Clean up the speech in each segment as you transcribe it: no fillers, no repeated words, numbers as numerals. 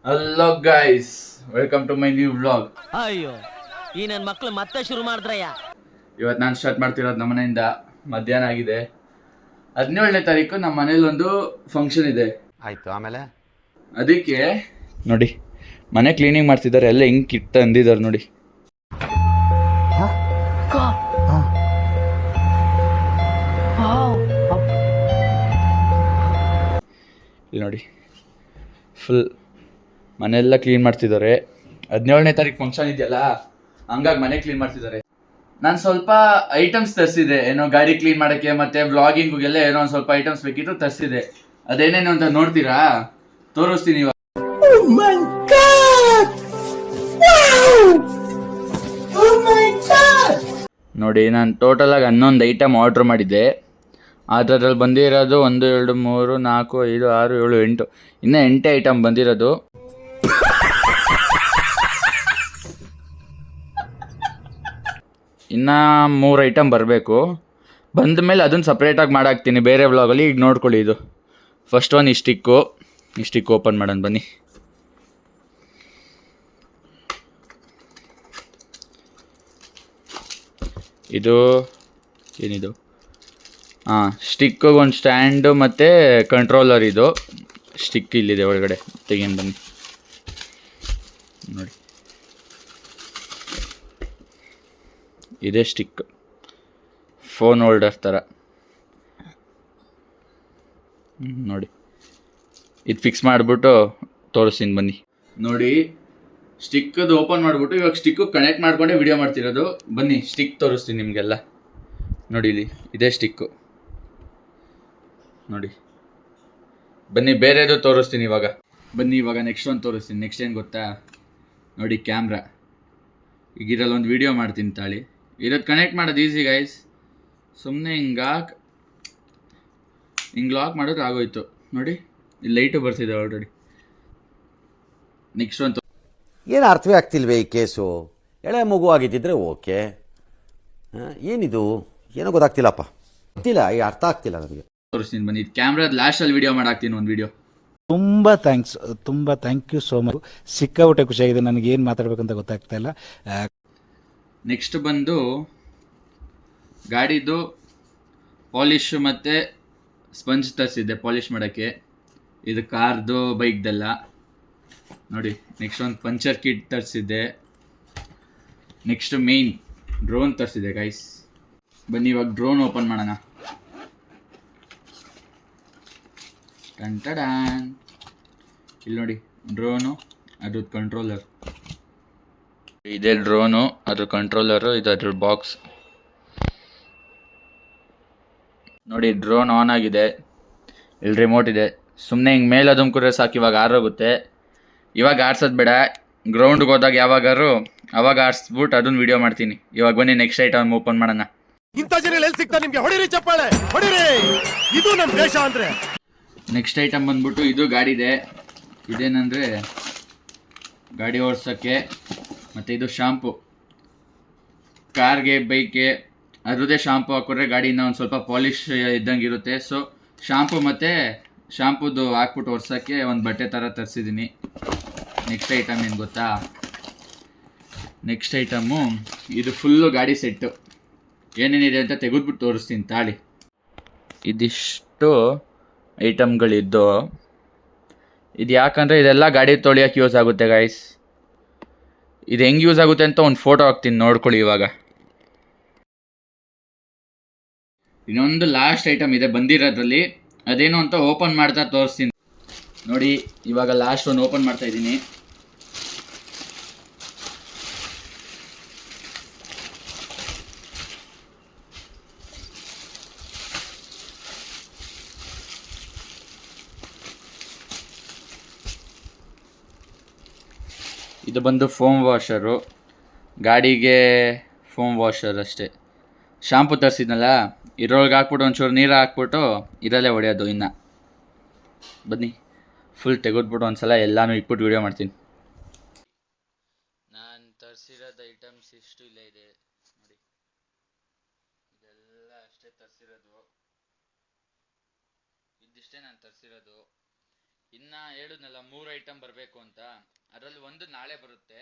Hello guys, welcome to my new vlog. ಅಯ್ಯೋ ಈ ನನ್ನ ಮಕ್ಳು ಮತ್ತೆ ಶುರು ಮಾಡಿದ್ರಯ್ಯ. ಇವತ್ತು ನಾನು ಸ್ಟಾರ್ಟ್ ಮಾಡ್ತಿರೋದು ನಮ್ಮ ಮನೆಯಿಂದ. ಮಧ್ಯಾಹ್ನ ಆಗಿದೆ. 17ನೇ ತಾರೀಕು ನಮ್ಮ ಮನೇಲಿ ಒಂದು ಫಂಕ್ಷನ್ ಇದೆ. ಆಯ್ತು, ಆಮೇಲೆ ಅದಕ್ಕೆ ನೋಡಿ ಮನೆ ಕ್ಲೀನಿಂಗ್ ಮಾಡ್ತಿದ್ದಾರೆ. ಎಲ್ಲ ಹೆಂಗ್ ಕಿಟ್ಟ ಅಂದಿದ್ದಾರೆ ನೋಡಿ. ಇಲ್ಲಿ ನೋಡಿ, ಫುಲ್ ಮನೆಯೆಲ್ಲ ಕ್ಲೀನ್ ಮಾಡ್ತಿದ್ದಾರೆ. 17ನೇ ತಾರೀಕು ಫಂಕ್ಷನ್ ಇದೆಯಲ್ಲ, ಹಂಗಾಗಿ ಮನೆ ಕ್ಲೀನ್ ಮಾಡ್ತಿದ್ದಾರೆ. ನಾನು ಸ್ವಲ್ಪ ಐಟಮ್ಸ್ ತರಿಸಿದೆ, ಏನೋ ಗಾಡಿ ಕ್ಲೀನ್ ಮಾಡೋಕ್ಕೆ ಮತ್ತು ವ್ಲಾಗಿಂಗಿಗೆಲ್ಲ ಏನೋ ಒಂದು ಸ್ವಲ್ಪ ಐಟಮ್ಸ್ ಬೇಕಿತ್ತು, ತರಿಸಿದೆ. ಅದೇನೇನು ಅಂತ ನೋಡ್ತೀರಾ? ತೋರಿಸ್ತೀನಿ ಇವಾಗ. ನೋಡಿ, ನಾನು ಟೋಟಲಾಗಿ 11 ಐಟಮ್ ಆರ್ಡ್ರ್ ಮಾಡಿದ್ದೆ. ಅದರಲ್ಲಿ ಬಂದಿರೋದು 1 2 3 4 5 6 7 8, ಇನ್ನೂ 8 ಐಟಮ್ ಬಂದಿರೋದು. ಇನ್ನು 3 ಐಟಮ್ ಬರಬೇಕು. ಬಂದ ಮೇಲೆ ಅದನ್ನು ಸಪ್ರೇಟಾಗಿ ಮಾಡಾಕ್ತೀನಿ ಬೇರೆ ವ್ಲಾಗಲ್ಲಿ. ಈಗ ನೋಡ್ಕೊಳ್ಳಿ, ಇದು ಫಸ್ಟ್ ಒನ್. ಈ ಸ್ಟಿಕ್ ಓಪನ್ ಮಾಡೋಣ ಬನ್ನಿ. ಇದು ಏನಿದು? ಸ್ಟಿಕ್ಕಿಗೆ ಒಂದು ಸ್ಟ್ಯಾಂಡು ಮತ್ತು ಕಂಟ್ರೋಲರ್. ಇದು ಸ್ಟಿಕ್ ಇಲ್ಲಿದೆ ಒಳಗಡೆ, ತೆಗಿಯೋಣ ಬನ್ನಿ. ನೋಡಿ, ಇದೇ ಸ್ಟಿಕ್, ಫೋನ್ ಹೋಲ್ಡರ್ ಥರ. ನೋಡಿ, ಇದು ಫಿಕ್ಸ್ ಮಾಡಿಬಿಟ್ಟು ತೋರಿಸ್ತೀನಿ ಬನ್ನಿ. ನೋಡಿ, ಸ್ಟಿಕ್ಕದು ಓಪನ್ ಮಾಡಿಬಿಟ್ಟು ಇವಾಗ ಸ್ಟಿಕ್ಕು ಕನೆಕ್ಟ್ ಮಾಡ್ಕೊಂಡೆ ವಿಡಿಯೋ ಮಾಡ್ತಿರೋದು. ಬನ್ನಿ ಸ್ಟಿಕ್ ತೋರಿಸ್ತೀನಿ ನಿಮಗೆಲ್ಲ. ನೋಡಿ, ಇಲ್ಲಿ ಇದೇ ಸ್ಟಿಕ್ಕು. ನೋಡಿ, ಬನ್ನಿ ಬೇರೆದು ತೋರಿಸ್ತೀನಿ ಇವಾಗ. ಬನ್ನಿ ಇವಾಗ ನೆಕ್ಸ್ಟ್ ಒಂದು ತೋರಿಸ್ತೀನಿ. ನೆಕ್ಸ್ಟ್ ಏನು ಗೊತ್ತಾ? ನೋಡಿ, ಕ್ಯಾಮ್ರಾ. ಈಗ ಇದರಲ್ಲಿ ಒಂದು ವಿಡಿಯೋ ಮಾಡ್ತೀನಿ ತಾಳಿ. ಇದಕ್ಕೆ ಕನೆಕ್ಟ್ ಮಾಡೋದು ಈಸಿ ಗೈಸ್. ಸುಮ್ಮನೆ ಹಿಂಗೆ ಲಾಕ್ ಮಾಡಿದ್ರೆ ಆಗೋಯ್ತು. ನೋಡಿ, ಇಲ್ಲಿ ಲೈಟು ಬರ್ತಿದೆ ಆಲ್ರೆಡಿ. ನೆಕ್ಸ್ಟ್ ಒಂದು ಏನು ಅರ್ಥವೇ ಆಗ್ತಿಲ್ವೇ ಈ ಕೇಸು? ಎಳೆ ಮಗು ಆಗಿದ್ದಿದ್ರೆ ಓಕೆ, ಏನಿದು ಏನೋ ಗೊತ್ತಾಗ್ತಿಲ್ಲಪ್ಪ, ಗೊತ್ತಿಲ್ಲ, ಈ ಅರ್ಥ ಆಗ್ತಿಲ್ಲ ನನಗೆ. ತೋರಿಸ್ತೀನಿ ಬನ್ನಿ. ಇದು ಕ್ಯಾಮ್ರಾದ ಲಾಸ್ಟಲ್ಲಿ ವಿಡಿಯೋ ಮಾಡಾಕ್ತೀನಿ, ಒಂದು ವಿಡಿಯೋ. ತುಂಬ ಥ್ಯಾಂಕ್ ಯು ಸೋ ಮಚ್. ಸಿಕ್ಕಾಪಟ್ಟೆ ಖುಷಿಯಾಗಿದೆ. ನನಗೆ ಏನು ಮಾತಾಡ್ಬೇಕಂತ ಗೊತ್ತಾಗ್ತಾ ಇಲ್ಲ. ನೆಕ್ಸ್ಟ್ ಬಂದು ಗಾಡಿದು ಪಾಲಿಶ್ ಮತ್ತು ಸ್ಪಂಜ್ ತರಿಸಿದ್ದೆ ಪಾಲಿಶ್ ಮಾಡೋಕ್ಕೆ. ಇದು ಕಾರ್ದು ಬೈಕ್ದೆಲ್ಲ. ನೋಡಿ, ನೆಕ್ಸ್ಟ್ ಒಂದು ಪಂಚರ್ ಕಿಟ್ ತರಿಸಿದ್ದೆ. ನೆಕ್ಸ್ಟ್ ಮೇಯ್ನ್ ಡ್ರೋನ್ ತರಿಸಿದೆ ಗೈಸ್. ಬನ್ನಿ ಇವಾಗ ಡ್ರೋನ್ ಓಪನ್ ಮಾಡೋಣ. ಟಂಟಡಾನ್. ಇಲ್ಲಿ ನೋಡಿ, ಡ್ರೋನು, ಅದ್ರ ಕಂಟ್ರೋಲರ್. ಇದೇ ಡ್ರೋನು, ಅದ್ರ ಕಂಟ್ರೋಲರು, ಇದು ಅದ್ರ ಬಾಕ್ಸ್. ನೋಡಿ, ಡ್ರೋನ್ ಆನ್ ಆಗಿದೆ. ಇಲ್ಲಿ ರಿಮೋಟ್ ಇದೆ. ಸುಮ್ಮನೆ ಹಿಂಗೆ ಮೇಲೆ ಅದುಮ್ಕುರೆ ಸಾಕು, ಇವಾಗ ಆರೋಗುತ್ತೆ. ಇವಾಗ ಆಡ್ಸೋದು ಬೇಡ, ಗ್ರೌಂಡ್ಗೆ ಹೋದಾಗ ಯಾವಾಗಾರು ಅವಾಗ ಆಡ್ಸ್ಬಿಟ್ಟು ಅದನ್ನ ವಿಡಿಯೋ ಮಾಡ್ತೀನಿ. ಇವಾಗ ಬನ್ನಿ ನೆಕ್ಸ್ಟ್ ಐಟಮ್ ಓಪನ್ ಮಾಡೋಣ. ಇಂಥ ಜನ ಎಲ್ಲಿ ಸಿಗ್ತಾ ನಿಮ್ಗೆ? ಹೊಡಿರಿ ಚಪ್ಪಾಳೆ, ಹೊಡಿರಿ, ಇದು ನಮ್ಮ ದೇಶ ಅಂದ್ರೆ. ನೆಕ್ಸ್ಟ್ ಐಟಮ್ ಬಂದ್ಬಿಟ್ಟು ಇದು ಗಾಡಿದೆ. ಇದೇನಂದರೆ ಗಾಡಿ ಓಡಿಸೋಕ್ಕೆ. ಮತ್ತು ಇದು ಶಾಂಪು. ಕಾರ್ಗೆ, ಬೈಕ್ಗೆ ಅದ್ರದ್ದೇ ಶಾಂಪು ಹಾಕಿದ್ರೆ ಗಾಡಿನ ಒಂದು ಸ್ವಲ್ಪ ಪಾಲಿಶ್ ಇದ್ದಂಗೆ ಇರುತ್ತೆ. ಸೊ ಶಾಂಪುದು ಹಾಕ್ಬಿಟ್ಟು ಒರ್ಸೋಕ್ಕೆ ಒಂದು ಬಟ್ಟೆ ಥರ ತರಿಸಿದ್ದೀನಿ. ನೆಕ್ಸ್ಟ್ ಐಟಮ್ ಏನು ಗೊತ್ತಾ? ನೆಕ್ಸ್ಟ್ ಐಟಮು ಇದು ಫುಲ್ಲು ಗಾಡಿ ಸೆಟ್ಟು. ಏನೇನಿದೆ ಅಂತ ತೆಗೆದ್ಬಿಟ್ಟು ತೋರಿಸ್ತೀನಿ ತಾಳಿ. ಇದಿಷ್ಟು ಐಟಮ್ಗಳಿದ್ದು. ಇದು ಯಾಕಂದರೆ ಇದೆಲ್ಲ ಗಾಡಿ ತೊಳಿಯೋಕ್ಕೆ ಯೂಸ್ ಆಗುತ್ತೆ ಗೈಸ್. ಇದು ಹೆಂಗೆ ಯೂಸ್ ಆಗುತ್ತೆ ಅಂತ ಒಂದು ಫೋಟೋ ಹಾಕ್ತೀನಿ, ನೋಡ್ಕೊಳ್ಳಿ ಇವಾಗ. ಇನ್ನೊಂದು ಲಾಸ್ಟ್ ಐಟಮ್ ಇದೆ ಬಂದಿರೋದ್ರಲ್ಲಿ, ಅದೇನು ಅಂತ ಓಪನ್ ಮಾಡ್ತಾ ತೋರಿಸ್ತೀನಿ. ನೋಡಿ, ಇವಾಗ ಲಾಸ್ಟ್ ಒಂದು ಓಪನ್ ಮಾಡ್ತಾ ಇದ್ದೀನಿ. ಇದು ಬಂದು ಫೋಮ್ ವಾಷರು. ಗಾಡಿಗೆ ಫೋಮ್ ವಾಷರ್ ಅಷ್ಟೇ. ಶಾಂಪು ತರಿಸಿದ್ನಲ್ಲ, ಇದ್ರೊಳಗೆ ಹಾಕ್ಬಿಟ್ಟು ಒಂಚೂರು ನೀರು ಹಾಕ್ಬಿಟ್ಟು ಇದರಲ್ಲೇ ಹೊಡೆಯೋದು. ಇನ್ನು ಬನ್ನಿ ಫುಲ್ ತೆಗೆದ್ಬಿಟ್ಟು ಒಂದ್ಸಲ ಎಲ್ಲನೂ ಇಟ್ಬಿಟ್ಟು ವಿಡಿಯೋ ಮಾಡ್ತೀನಿ. ನಾನು ತರಿಸಿರೋದು ಐಟಮ್ಸ್ ಇಷ್ಟು ಇಲ್ಲೇ ಇದೆ ನೋಡಿ. ಇದೆಲ್ಲ ಅಷ್ಟೇ ತರಿಸಿರೋದು. ಇದಿಷ್ಟೇ ನಾನು ತರಿಸಿರೋದು. ಇನ್ನು ಹೇಳಿದ್ನಲ್ಲ 3 ಐಟಮ್ ಬರಬೇಕು ಅಂತ. ಅದರಲ್ಲಿ ಒಂದು ನಾಳೆ ಬರುತ್ತೆ,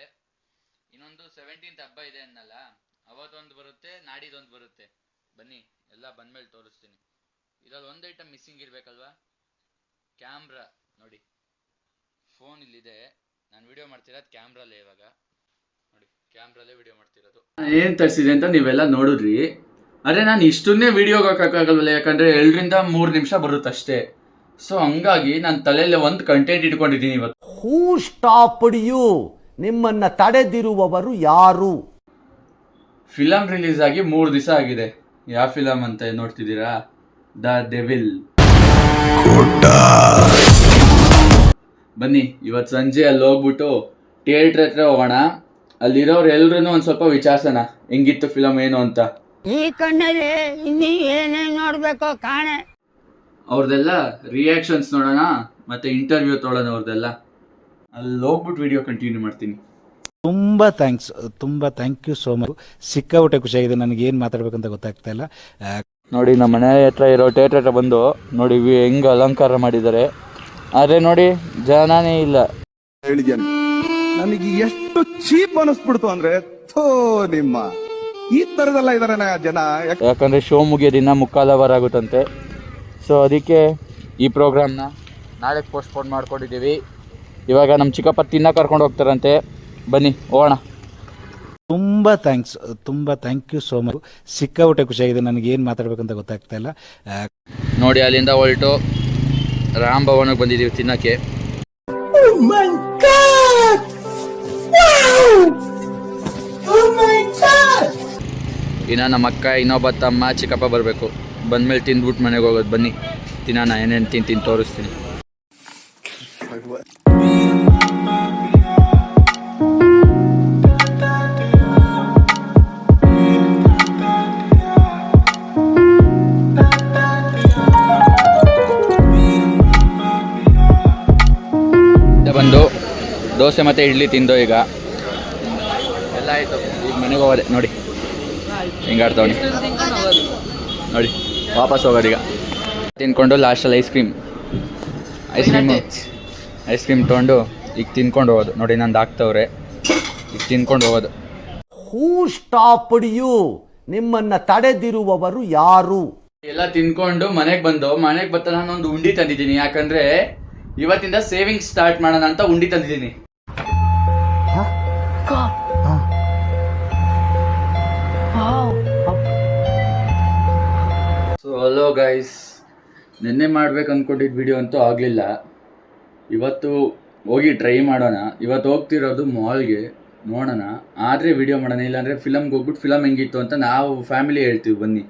ಇನ್ನೊಂದು 17th ಹಬ್ಬ ಇದೆ ಅನ್ನಲ್ಲ, ಅವತ್ತೊಂದು ಬರುತ್ತೆ, ನಾಡಿದೊಂದು ಬರುತ್ತೆ. ಬನ್ನಿ, ಎಲ್ಲ ಬಂದ್ಮೇಲೆ ತೋರಿಸ್ತೀನಿ. ಇದ್ರಲ್ಲಿ ಒಂದು ಐಟಮ್ ಮಿಸ್ಸಿಂಗ್ ಇರಬೇಕಲ್ವಾ? ಕ್ಯಾಮ್ರಾ ನೋಡಿ, ಫೋನ್ ಇಲ್ಲಿದೆ, ನಾನು ವಿಡಿಯೋ ಮಾಡ್ತಿರೋದು ಕ್ಯಾಮ್ರಲ್ಲೇ. ಇವಾಗ ನೋಡಿ, ಕ್ಯಾಮ್ರಲ್ಲೇ ವಿಡಿಯೋ ಮಾಡ್ತಿರೋದು. ಏನು ತರಿಸಿದೆ ಅಂತ ನೀವೆಲ್ಲ ನೋಡಿದ್ರಿ. ಆದರೆ ನಾನು ಇಷ್ಟನ್ನೇ ವಿಡಿಯೋಗೆ ಹಾಕೋಕ್ಕಾಗಲ್ವಲ್ಲ, ಯಾಕಂದರೆ 2-3 ನಿಮಿಷ ಬರುತ್ತಷ್ಟೇ. ಸೊ ಹಂಗಾಗಿ ನಾನು ತಲೆಯಲ್ಲೇ ಒಂದು ಕಂಟೆಂಟ್ ಇಟ್ಕೊಂಡಿದ್ದೀನಿ ಇವತ್ತು. ಹೂ ಸ್ಟಾಪ್ಡ್ ಯು? ನಿಮ್ಮನ್ನ ತಡೆದಿರುವವರು ಯಾರು? ಫಿಲಮ್ ರಿಲೀಸ್ ಆಗಿ 3 ದಿವಸ ಆಗಿದೆ. ಯಾವ ಫಿಲಮ್ ಅಂತ ನೋಡ್ತಿದ್ದೀರಾ? The devil. ಬನ್ನಿ, ಇವತ್ತು ಸಂಜೆ ಅಲ್ಲಿ ಹೋಗ್ಬಿಟ್ಟು ಥಿಯೇಟ್ರ್ ಹತ್ರ ಹೋಗೋಣ. ಅಲ್ಲಿರೋರು ಎಲ್ರೂ ಒಂದು ಸ್ವಲ್ಪ ವಿಚಾರಿಸೋಣ ಹೆಂಗಿತ್ತು ಫಿಲಮ್ ಏನು ಅಂತ. ಈ ಕಣ್ಣಲ್ಲಿ ಇನ್ನೀ ಏನೇನು ನೋಡ್ಬೇಕೋ ಕಾಣೆ. ಅವ್ರದ್ದೆಲ್ಲ ರಿಯಾಕ್ಷನ್ಸ್ ನೋಡೋಣ, ಮತ್ತೆ ಇಂಟರ್ವ್ಯೂ ತೊಗೊಳೋಣ ಅವ್ರದ್ದೆಲ್ಲ. ಅಲ್ಲಿ ಹೋಗ್ಬಿಟ್ಟು ವಿಡಿಯೋ ಕಂಟಿನ್ಯೂ ಮಾಡ್ತೀನಿ. ತುಂಬ ಥ್ಯಾಂಕ್ ಯು ಸೋ ಮಚ್. ಸಿಕ್ಕಾಪಟ್ಟೆ ಖುಷಿಯಾಗಿದೆ. ನನಗೆ ಏನು ಮಾತಾಡ್ಬೇಕಂತ ಗೊತ್ತಾಗ್ತಾ ಇಲ್ಲ. ನೋಡಿ, ನಮ್ಮ ಮನೆ ಹತ್ರ ಇರೋ ಥಿಯೇಟ್ರ್ ಹತ್ರ ಬಂದು ನೋಡಿ ಹೆಂಗೆ ಅಲಂಕಾರ ಮಾಡಿದ್ದಾರೆ. ಆದರೆ ನೋಡಿ, ಜನನೇ ಇಲ್ಲ. ಹೇಳಿದ್ಯಾನೆ, ನನಗೆ ಎಷ್ಟು ಚೀಪ್ ಅನಿಸ್ಬಿಡ್ತು ಅಂದ್ರೆ, ಥೋ ನಿಮ್ಮ ಈ ತರದೆಲ್ಲ ಇದಾರೆ ಜನ. ಯಾಕಂದರೆ ಶೋ ಮುಗಿಯೋ ದಿನ 3:15 ಆಗುತ್ತಂತೆ. ಸೊ ಅದಕ್ಕೆ ಈ ಪ್ರೋಗ್ರಾಮ್ನ ನಾಳೆ ಪೋಸ್ಟ್ಪೋನ್ ಮಾಡ್ಕೊಂಡಿದ್ದೀವಿ. ಇವಾಗ ನಮ್ಮ ಚಿಕ್ಕಪ್ಪ ಕರ್ಕೊಂಡು ಹೋಗ್ತಾರಂತೆ. ಬನ್ನಿ ಹೋಗೋಣ. ತುಂಬ ಥ್ಯಾಂಕ್ ಯು ಸೋ ಮಚ್. ಸಿಕ್ಕಾಪಟ್ಟೆ ಖುಷಿಯಾಗಿದೆ. ನನಗೆ ಏನು ಮಾತಾಡ್ಬೇಕಂತ ಗೊತ್ತಾಗ್ತಾ ಇಲ್ಲ. ನೋಡಿ, ಅಲ್ಲಿಂದ ಹೊರಟು ರಾಮ್ ಭವನಿಗೆ ಬಂದಿದ್ದೀವಿ ತಿನ್ನಕ್ಕೆ. ಇನ್ನು ನಮ್ಮ ಅಕ್ಕ, ಇನ್ನೊಬ್ಬ ತಮ್ಮ, ಚಿಕ್ಕಪ್ಪ ಬರಬೇಕು. ಬಂದ್ಮೇಲೆ ತಿಂದ್ಬಿಟ್ಟು ಮನೆಗೆ ಹೋಗೋದು. ಬನ್ನಿ ತಿನ್ನೋಣ, ಏನೇನು ತಿಂತೀನಿ ತೋರಿಸ್ತೀನಿ. ಬಂದು ದೋಸೆ ಮತ್ತು ಇಡ್ಲಿ ತಿಂದು ಈಗ ಎಲ್ಲ ಆಯಿತು. ಈಗ ಮನೆಗೆ ಹೋಗೋದೆ. ನೋಡಿ ಹಿಂಗೆ ಆಡ್ತಾವನಿ. ನೋಡಿ ವಾಪಸ್ ಹೋಗೋದು ಈಗ. ತಿನ್ಕೊಂಡು ಲಾಸ್ಟಲ್ಲಿ ಐಸ್ ಕ್ರೀಮ್ ತೊಗೊಂಡು ಈಗ ತಿನ್ಕೊಂಡು ಹೋಗೋದು. ನೋಡಿ ನಂದು ಹಾಕ್ತವ್ರೆ, ಈಗ ತಿನ್ಕೊಂಡು ಹೋಗೋದು. ಹೂ ಸ್ಟಾಪ್ಡ್ ಯು? ನಿಮ್ಮನ್ನ ತಡೆದಿರುವವರು ಯಾರು? ಎಲ್ಲ ತಿನ್ಕೊಂಡು ಮನೆಗೆ ಬಂದ ನಾನು ಒಂದು ಉಂಡಿ ತಂದಿದ್ದೀನಿ. ಯಾಕಂದರೆ ಇವತ್ತಿಂದ ಸೇವಿಂಗ್ಸ್ ಸ್ಟಾರ್ಟ್ ಮಾಡೋಣ ಅಂತ ಉಂಡಿ ತಂದಿದ್ದೀನಿ. ಸೊ ಹಲೋ ಗೈಸ್, ನಿನ್ನೆ ಮಾಡ್ಬೇಕು ಅಂದ್ಕೊಂಡಿದ್ದ ವಿಡಿಯೋ ಅಂತೂ ಆಗಲಿಲ್ಲ. ಇವತ್ತು ಹೋಗಿ ಟ್ರೈ ಮಾಡೋಣ. ಇವತ್ತು ಹೋಗ್ತಿರೋದು ಮಾಲ್ಗೆ, ನೋಡೋಣ. ಆದರೆ ವಿಡಿಯೋ ಮಾಡೋಣ, ಇಲ್ಲಾಂದರೆ ಫಿಲಮ್ಗೆ ಹೋಗ್ಬಿಟ್ಟು ಫಿಲಮ್ ಹೆಂಗಿತ್ತು ಅಂತ ನಾವು ಫ್ಯಾಮಿಲಿ ಹೇಳ್ತೀವಿ. ಬನ್ನಿ.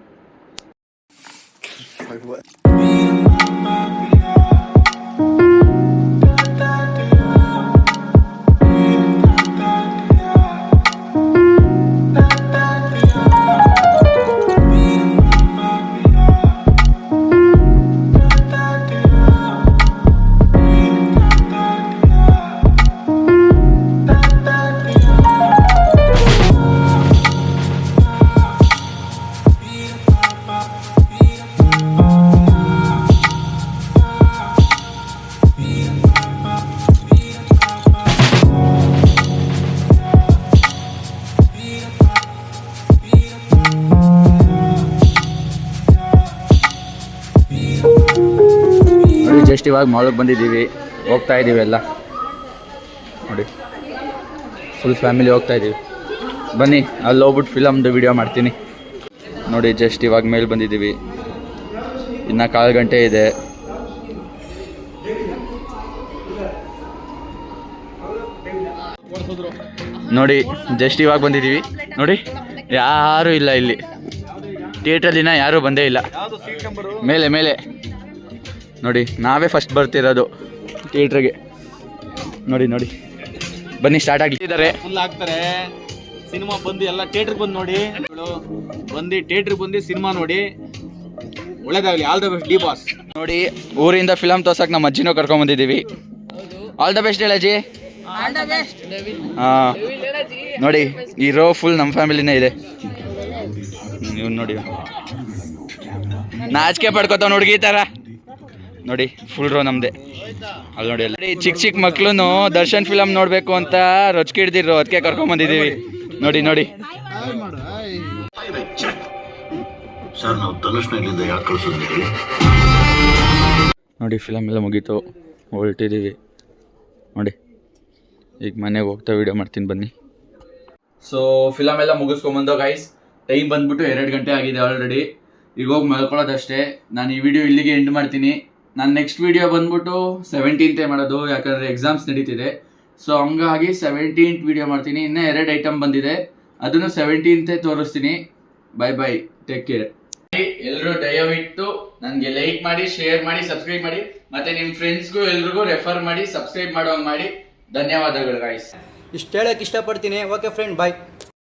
ಜಸ್ಟ್ ಇವಾಗ ಮಾಲ್ಗೆ ಬಂದಿದ್ದೀವಿ, ಹೋಗ್ತಾ ಇದ್ದೀವಿ ಎಲ್ಲ. ನೋಡಿ ಫುಲ್ ಫ್ಯಾಮಿಲಿ ಹೋಗ್ತಾ ಇದ್ದೀವಿ. ಬನ್ನಿ ಅಲ್ಲಿ ಹೋಗ್ಬಿಟ್ಟು ಫಿಲಮ್ದು ವಿಡಿಯೋ ಮಾಡ್ತೀನಿ. ನೋಡಿ ಜಸ್ಟ್ ಇವಾಗ ಮೇಲೆ ಬಂದಿದ್ದೀವಿ, ಇನ್ನು 1/4 ಗಂಟೆ ಇದೆ. ನೋಡಿ ಜಸ್ಟ್ ಇವಾಗ ಬಂದಿದ್ದೀವಿ. ನೋಡಿ ಯಾರೂ ಇಲ್ಲ ಇಲ್ಲಿ ಥಿಯೇಟ್ರಲ್ಲಿನ, ಯಾರೂ ಬಂದೇ ಇಲ್ಲ. ಮೇಲೆ ನೋಡಿ ನಾವೇ ಫಸ್ಟ್ ಬರ್ತಿರೋದು ಥಿಯೇಟ್ರಿಗೆ. ನೋಡಿ ಬನ್ನಿ ಸ್ಟಾರ್ಟ್ ಆಗಿದ್ದಾರೆ. ಫುಲ್ ಆಗ್ತಾರೆ ಸಿನಿಮಾ. ಬಂದು ಎಲ್ಲ ಥಿಯೇಟ್ರಿಗೆ ಬಂದು ನೋಡಿ, ಥಿಯೇಟ್ರಿಗೆ ಬಂದು ಸಿನಿಮಾ ನೋಡಿ. ಒಳ್ಳೇದಾಗಲಿ. All the best D Boss. ನೋಡಿ ಊರಿಂದ ಫಿಲಮ್ ತೋರ್ಸಕ್ಕೆ ನಮ್ಮ ಅಜ್ಜಿನೂ ಕರ್ಕೊಂಡ್ ಬಂದಿದ್ದೀವಿ. ಆಲ್ ದ ಬೆಸ್ಟ್ ಹೇಳಜ್ಜಿ. ಹಾಂ ನೋಡಿ ಈ ರೋ ಫುಲ್ ನಮ್ಮ ಫ್ಯಾಮಿಲಿನೇ ಇದೆ. ನೀವು ನೋಡಿ ನಾಚಿಕೆ ಪಡ್ಕೋತಾವ ಹುಡುಗಿ ಥರ. ನೋಡಿ ಫುಲ್ ರೋ ನಮ್ದೆ. ಅಲ್ಲಿ ನೋಡಿ ಅಲ್ಲಿ ಚಿಕ್ಕ ಚಿಕ್ಕ ಮಕ್ಳು ದರ್ಶನ್ ಫಿಲಮ್ ನೋಡ್ಬೇಕು ಅಂತ ರೊಚ್ಕೆ ಹಿಡ್ದಿರು, ಅದಕ್ಕೆ ಕರ್ಕೊಂಡ್ ಬಂದಿದ್ದೀವಿ. ನೋಡಿ ನೋಡಿ ಸರ್, ನಾವು ತಲುಷ್ಣಲ್ಲಿಂದ ಯಾಕೆ ಕಳಿಸೋದು ಹೇಳಿ? ನೋಡಿ ಫಿಲಮ್ ಎಲ್ಲ ಮುಗೀತು, ಹೊರಟಿದ್ದೀವಿ ನೋಡಿ. ಈಗ ಮನೆಗೆ ಹೋಗ್ತಾ ವೀಡಿಯೋ ಮಾಡ್ತೀನಿ ಬನ್ನಿ. ಸೊ ಫಿಲಮ್ ಎಲ್ಲ ಮುಗಿಸ್ಕೊಂಬಂದು ಗೈಸ್, ಟೈಮ್ ಬಂದ್ಬಿಟ್ಟು 2 ಗಂಟೆ ಆಗಿದೆ ಆಲ್ರೆಡಿ. ಈಗ ಹೋಗಿ ಮಲ್ಕೊಳ್ಳೋದಷ್ಟೇ. ನಾನು ಈ ವಿಡಿಯೋ ಇಲ್ಲಿಗೆ ಎಂಡ್ ಮಾಡ್ತೀನಿ. ನಾನು ನೆಕ್ಸ್ಟ್ ವಿಡಿಯೋ ಬಂದ್ಬಿಟ್ಟು 17th ಮಾಡೋದು, ಯಾಕಂದರೆ ಎಕ್ಸಾಮ್ಸ್ ನಡೀತಿದೆ. ಸೊ ಹಂಗಾಗಿ 17th ವಿಡಿಯೋ ಮಾಡ್ತೀನಿ. ಇನ್ನೂ 2 ಐಟಮ್ ಬಂದಿದೆ, ಅದನ್ನು 17th ತೋರಿಸ್ತೀನಿ. Bye bye, take care. ಎಲ್ಲರೂ ದಯವಿಟ್ಟು ನನಗೆ ಲೈಕ್ ಮಾಡಿ, ಶೇರ್ ಮಾಡಿ, ಸಬ್ಸ್ಕ್ರೈಬ್ ಮಾಡಿ, ಮತ್ತೆ ನಿಮ್ಮ ಫ್ರೆಂಡ್ಸ್ಗೂ ಎಲ್ರಿಗೂ ರೆಫರ್ ಮಾಡಿ, ಸಬ್ಸ್ಕ್ರೈಬ್ ಮಾಡೋಂಗೆ ಮಾಡಿ. ಧನ್ಯವಾದಗಳು ಗೈಸ್. ಇಷ್ಟು ಹೇಳಕ್ಕೆ ಇಷ್ಟಪಡ್ತೀನಿ. ಓಕೆ ಫ್ರೆಂಡ್, ಬಾಯ್.